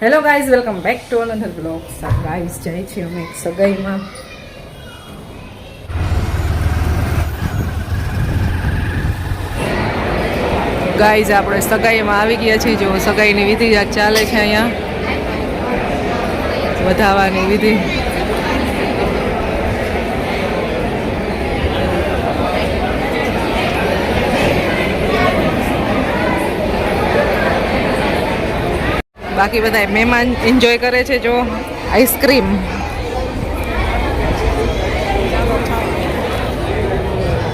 Hello guys, welcome back to another blog. Guys જાય છે અમે એક સગાઈમાં. ગાઈઝ આપણે સગાઈમાં આવી ગયા છીએ. જો સગાઈની વિધિ ચાલે છે અહીંયા, વધાવાની વિધિ. બાકી બધા મહેમાન એન્જોય કરે છે. જો આઈસ્ક્રીમ,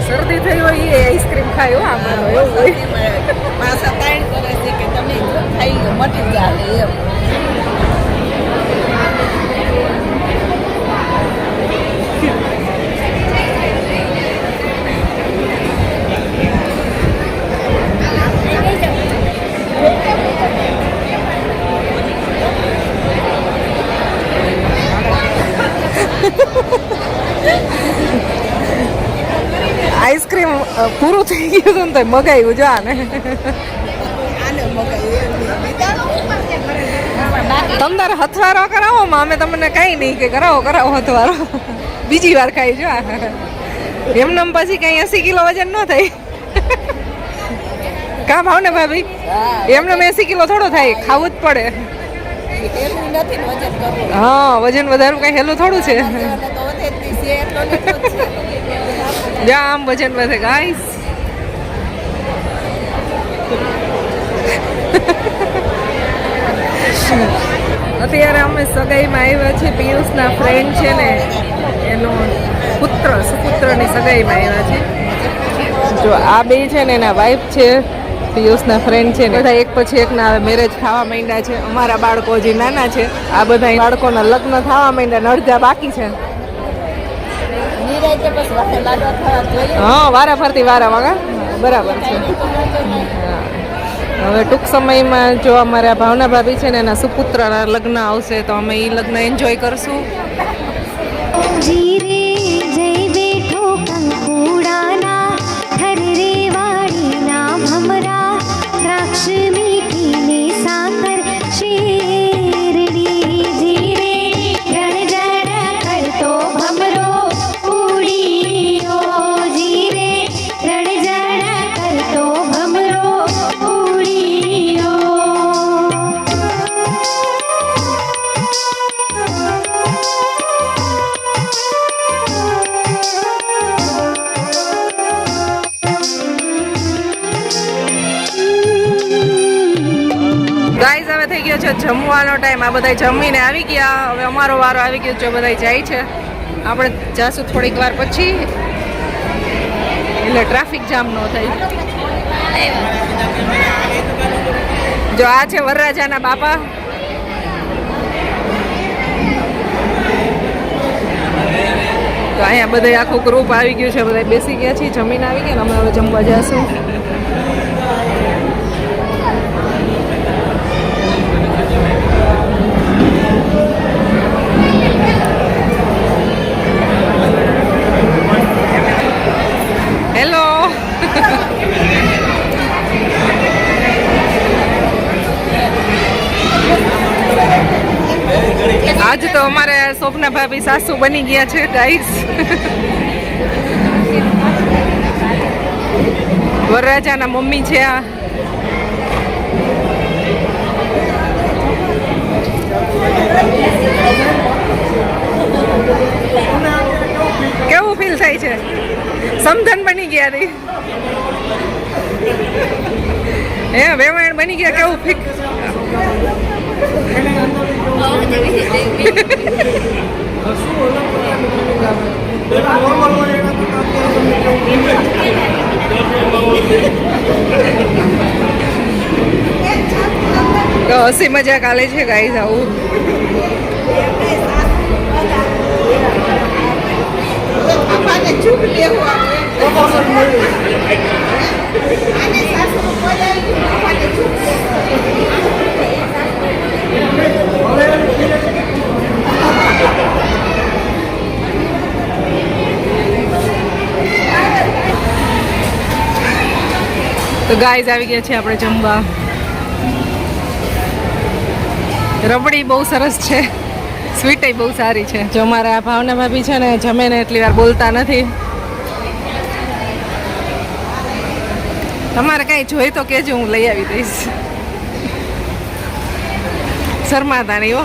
શરદી થઈ હોય એ આઈસ્ક્રીમ ખાય. આમાં એવું હોય પાછા તાણ કરે છે કે તમે ખાઈ લો, મટી જાય એમ. આઈસ્ક્રીમ પૂરું થઈ ગયું હતું ને તો મગાવ્યું. જો આને તમ તારે હથવારો કરાવો માં, અમે તમને કઈ નહીં કે કરાવો હથવારો. બીજી વાર ખાઈ. જો એમને પછી કઈ 80 કિલો વજન ન થાય. કા ભાવ ને ભાભી? એમને 80 કિલો થોડો થાય, ખાવું જ પડે. હા, વજન વધારવું કઈ હેલું થોડું છે. જા આમ વજન વધે ગાઈસ. અત્યારે અમે સગાઈમાં આવ્યા છીએ. પિયુષના ફ્રેન્ડ છે ને, એનો સુપુત્રની સગાઈમાં આવ્યા છે. જો આ બે છે ને એના વાઈફ છે, પિયુષના ફ્રેન્ડ છે ને. બધા એક પછી એક ના મેરેજ ખાવા માંડ્યા છે. અમારા બાળકો હજી નાના છે. આ બધા બાળકોના લગ્ન થવા માંડ્યા ને અડધા બાકી છે. હા, વારા ફરતી વારા વાગા બરાબર છે. હવે ટૂંક સમયમાં જો અમારા ભાવના ભાભી છે ને એના સુપુત્રના લગ્ન આવશે તો અમે એ લગ્ન એન્જોય કરશું. ગાઈઝ, હવે થઈ ગયો છે જમવાનો ટાઈમ. આ બધા જમીને આવી ગયા. હવે અમારો વારો આવી ગયો છે. બધા જાય છે, આપણે જાશું થોડીક વાર પછી, એટલે ટ્રાફિક જામ ન થાય. જો આ છે વરરાજાના બાપા. તો અહીંયા બધા આખું ગ્રુપ આવી ગયું છે. બધા બેસી ગયા છીએ, જમીન આવી ગયા ને અમે હવે જમવા જઈશું. હેલો. આજ તો અમારે સ્વપ્ના ભાભી સાસુ બની ગયા છે ગાઈસ. વરરાજાના મમ્મી છે આ. કેવું ફીલ થાય છે? સમધન બની ગયા હતી. હે, વેવાણ બની ગયા. કેવું ફીક? તો હસી મજાક આલે છે ગાઈસ. આવું તો ગાઈઝ આવી ગયા છે આપણે જમવા. રબડી બહુ સરસ છે, સ્વીટ બહુ સારી છે. જો મારા ભાવના ભાભી છે ને જમે ને એટલી વાર બોલતા નથી. તમારે કઈ જોઈ તો કેજો, હું લઈ આવી દઈશ. શરમાતા નહીં હો.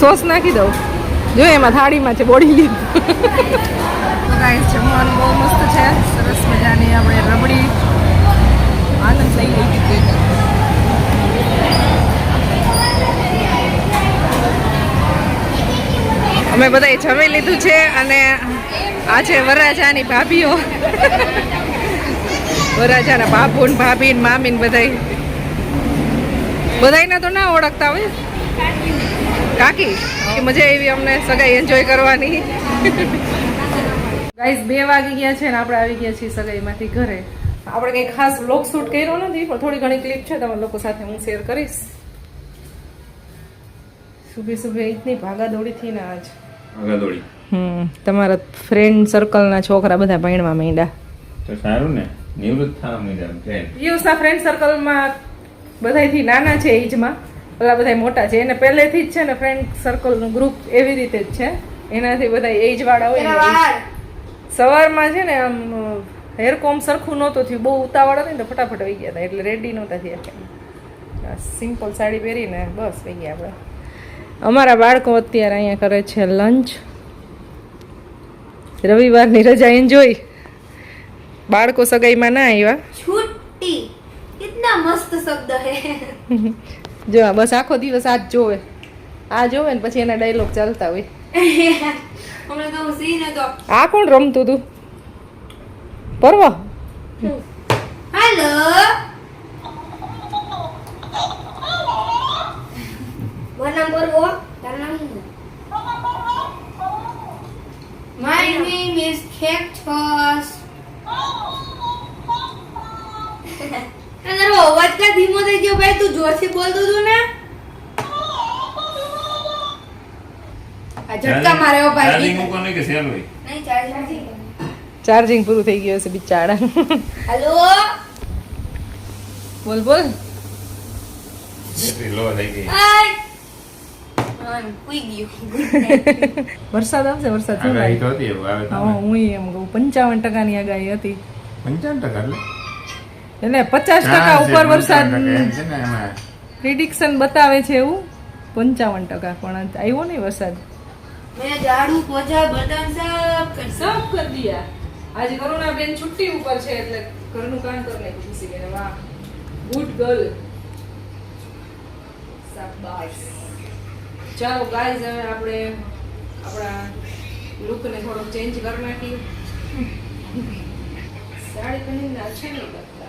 સોસ નાખી દઉં, જો એમાં થાળીમાં છે બોડી લીધું. તો ગાઈસ જમવાનું બહુ મસ્ત છે, સરસ મજાની આપણે રબડી આનંદ લઈ લીધી. અમે બધાએ જમી લીધું છે અને આ છે વરરાજાની ભાભીઓ. વરરાજાના બાપુ ને ભાભી ને મામી ને બધાયને તો ના ઓળખતા હોય. કાકી મજા આવી અમને સગાઈ એન્જોય કરવાની. ગાઈસ 2 વાગી ગયા છે ને આપણે આવી ગયા છીએ સગાઈમાંથી ઘરે. આપણે કંઈ ખાસ વ્લોગ શૂટ કર્યો નથી, પણ થોડી ઘણી ક્લિપ છે તમારા લોકો સાથે હું શેર કરીશ. સુબહ સુબહ ઇતની ભાગાદોડી થી ને આજ ભાગાદોડી. તમારા ફ્રેન્ડ સર્કલના છોકરા બધા ભણવા માંડ્યા. તો સારું ને, નિવૃત્ત થવા માંડ્યા ફ્રેન્ડ. પિયુષના ફ્રેન્ડ સર્કલમાં બધાયથી નાના છે એજમાં, પેલા બધા મોટા છે. એને પહેલેથી જ છે ને ફ્રેન્ડ સર્કલનું ગ્રુપ એવી રીતે જ છે, એનાથી બધા એજ વાળા હોય ને. સવારમાં છે ને આમ હેર કોમ સરખું નહોતું થયું, બહુ ઉતાવળ હતી ને તો ફટાફટ વહી ગયા હતા, એટલે રેડી નહોતા થયા. સિમ્પલ સાડી પહેરીને બસ વહી ગયા આપણે. અમારા બાળકો અત્યારે અહીંયા કરે છે લંચ. રવિવારની રજા એન્જોય. બાળકો સગાઈમાં ના આવ્યા. छुट्टी कितना मस्त शब्द है. જો બસ આખો દિવસ આ જ જોવે, આ જોવે ને પછી એના ડાયલોગ ચાલતા હોય. हमने तो उसी ने तो આ કોણ રમતું તું? પરવા हेलो वन नंबर वो करना नहीं माय नेम इज कैक्टस. अगर वो आवाज का धीमो થઈ ગયો ભાઈ, તું જોરથી બોલતો તું ને. આ ઝટકા માર્યો ભાઈ. ચાર્જિંગ મૂકવાનો કે સેલ હોય? નહીં ચાર્જિંગ. ચાર્જિંગ પૂરું થઈ ગયું છે બિચારા. હેલો બોલ બોલ. બેટરી લો થઈ ગઈ. હાય કોઈ ગયો. વરસાદ આવશે, વરસાદ છે આગાહી તો હતી એવું આવે તો હા, હું એમ કહું 55% ની આગાહી હતી, 55% એટલે 50% ઉપર વરસાદ છે ને એમાં. પ્રિડિક્શન બતાવે છે એવું 55%, પણ આવ્યો નહીં વરસાદ. મેં ઝાડુ પોછા બટન सब कर दिया. आज करुणा बेन छुट्टी ऊपर છે એટલે ઘરનું કામ કરી નાખ્યું ખુશી બેન. વાહ, ગુડ ગર્લ, શાબાશ. ચાલો ગાઈઝ, હવે આપણે આપણા લુક ને થોડો ચેન્જ કરી નાખીએ. સાડી પહેરીને अच्छे नहीं लगता,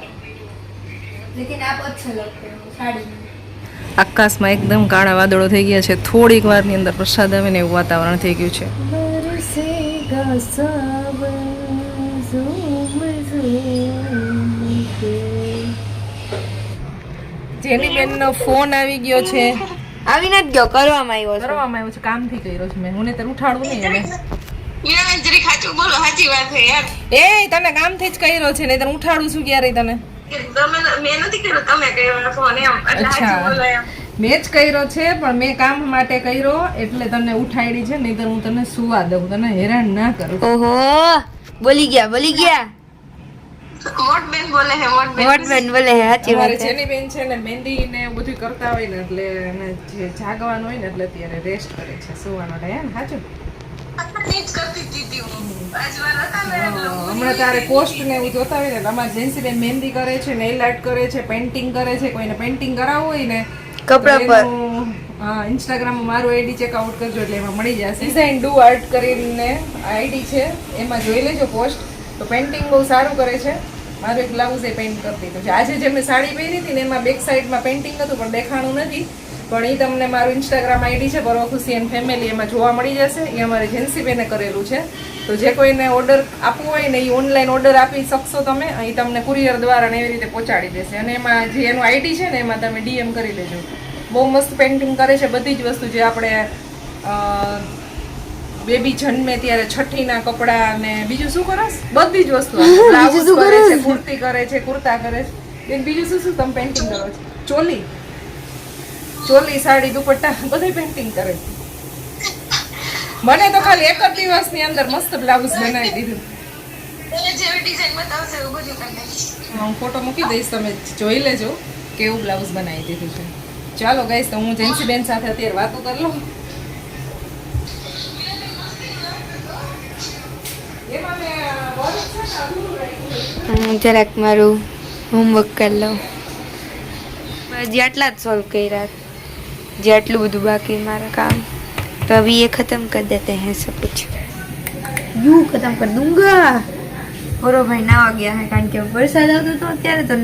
लेकिन आप अच्छा लगते हो साड़ी में. આકાશમાં એકદમ કાળા વાદળો થઈ ગયા છે. થોડીક વારની અંદર વરસાદ આવે ને એવું વાતાવરણ થઈ ગયું છે. જેની બેનનો ફોન આવી ગયો છે. આવી નથી ગયો, કરવામાં આવ્યો છે. કરવામાં આવ્યો છે, કામથી કર્યો છે મેં. હું ને તને ઉઠાડવું નહીં એને. બોલો સાચી વાત છે યાર. એ તને કામથી જ કર્યો છે, નહીં તને ઉઠાડું છું ક્યારે તને. મેં નથી કર્યો, તમે કર્યો ફોન એમ. એટલે સાચું બોલો એમ. મેં જ કર્યો છે, પણ મેં કામ માટે કર્યો એટલે તને ઉઠાડી છે, નહીં તો હું તને સુવા દઉં, તને હેરાન ના કરું. ઓહો, બોલી ગયા. મોટ બેન બોલે હે, મોટ બેન. વોટ બેન બોલે હે, સાચી અમારે વાત છે. જેની બેન છે ને મહેંદી ને એવું બધું કરતા હોય ને, એટલે એને જે જાગવાનું હોય ને એટલે અત્યારે રેસ્ટ કરે છે, સુવાનો ટાઈમ. સાચું, જ કરતી દીધી હું. આજવાન હતા ને એટલે હું હમણાં તારે પોસ્ટ ને એવું જોતા હોય ને, અમારે જેન્સી બેન મહેંદી કરે છે, નેલ આર્ટ કરે છે, પેઇન્ટિંગ કરે છે. કોઈને પેઇન્ટિંગ કરાવવું હોય ને કપડા તો પર. એનું, હા, ઇન્સ્ટાગ્રામમાં મારું આઈડી ચેકઆઉટ કરજો એટલે એમાં મળી જશે. ડિઝાઇન ડુ આર્ટ કરીને આઈડી છે, એમાં જોઈ લેજો પોસ્ટ. તો પેઇન્ટિંગ બહુ સારું કરે છે. મારું એક બ્લાઉઝ એ પેઇન્ટ કરતી હતું. આજે જે મેં સાડી પહેરી હતી ને એમાં બેક સાઈડમાં પેઇન્ટિંગ હતું પણ દેખાણું નથી, પણ એ તમને મારું ઇન્સ્ટાગ્રામ આઈડી છે પરવા ખુશી એન્ડ ફેમિલી, એમાં જોવા મળી જશે. એ અમારે જેન્સી બેને કરેલું છે. તો જે કોઈને ઓર્ડર આપવો હોય ને એ ઓનલાઈન ઓર્ડર આપી શકશો તમે. અહીં તમને કુરિયર દ્વારા ને એવી રીતે પહોંચાડી દેશે. અને એમાં જે એનું આઈડી છે ને એમાં તમે ડીએમ કરી લેજો. બહુ મસ્ત પેઇન્ટિંગ કરે છે. બધી જ વસ્તુ જે આપણે બેબી જન્મે ત્યારે છઠ્ઠીના કપડા અને બીજું શું કરસ, બધી જ વસ્તુ બ્લાઉઝ કરે છે, કુર્તી કરે છે, કુર્તા કરે છે. બેન બીજું શું શું તમે પેઇન્ટિંગ કરો છો? ચોલી ચોલી સાડી દુપટ્ટા બધું પેન્ટિંગ કરે. મને તો ખાલી એક જ દિવસની અંદર મસ્ત બ્લાઉઝ બનાવી દીધું. હું ફોટો મૂકી દઈશ, તમે જોઈ લેજો કેવું બ્લાઉઝ બનાવી દીધું છે. ચાલો ગાઈસ, તો હું જેન્સી બેન સાથે અત્યારે વાતો કરી લઉં. એમાં મેં work છે ને અધૂરું રાખ્યું. હું જરાક મારું હોમવર્ક કરી લઉં. હજી આટલા જ સોલ્વ કર્યા, જે આટલું બધું બાકી મારા કામ, તો અभी ये खत्म कर देते हैं सब कुछ. यूं खत्म कर दूंगा. ઓરો ભાઈ નાવા ગયા હે, કારણ કે વરસાદ આવતો હતો અત્યારે, તો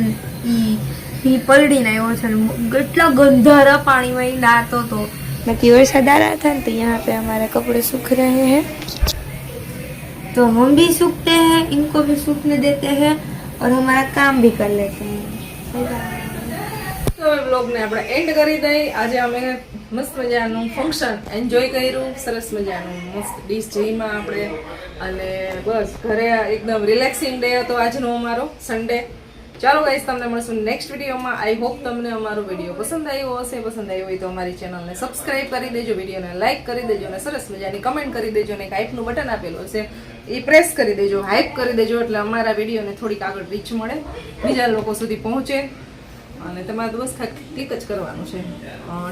ઈ પલડીને આવ્યો છે. કેટલા ગંધારા પાણીમાં ઈ નાતો હતો. बाकी वरसाद आ रहा था तो यहाँ पे हमारे कपड़े सूख रहे हैं, तो हम भी सूखते हैं, इनको भी सूखने देते हैं और हमारा काम भी कर लेते हैं. તો વ્લોગને આપણે એન્ડ કરી દઈ. આજે અમે મસ્ત મજાનું ફંક્શન એન્જોય કર્યું, સરસ મજાનું મસ્ત ડીશ જઈમાં આપણે, અને બસ ઘરે એકદમ રિલેક્સિંગ ડે હતો આજનો અમારો સન્ડે. ચાલો ગાઈસ, તમને મળશું નેક્સ્ટ વિડીયોમાં. આઈ હોપ તમને અમારો વિડીયો પસંદ આવ્યો હશે. પસંદ આવ્યો હોય તો અમારી ચેનલને સબસ્ક્રાઇબ કરી દેજો, વિડીયોને લાઇક કરી દેજો, અને સરસ મજાની કમેન્ટ કરી દેજો, અને એક હાઇપનું બટન આપેલું હશે એ પ્રેસ કરી દેજો, હાઇપ કરી દેજો, એટલે અમારા વિડીયોને થોડીક આગળ રીચ મળે, બીજા લોકો સુધી પહોંચે. અને તમારે બસ ક્લિક જ કરવાનું છે.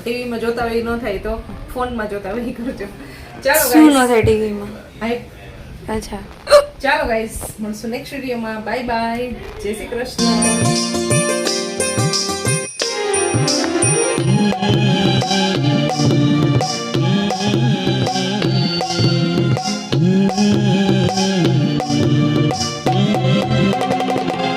ટીવીમાં જોતા હોય ન થાય તો ફોનમાં જોતા હોય કરજો. ચાલો શું ન ગાઈસ, થાય ટીવીમાં? હાઇપ. અચ્છા, ચાલો ગાઈસ, મળશું નેક્સ્ટ વિડીયોમાં. બાય બાય, જય શ્રી કૃષ્ણ.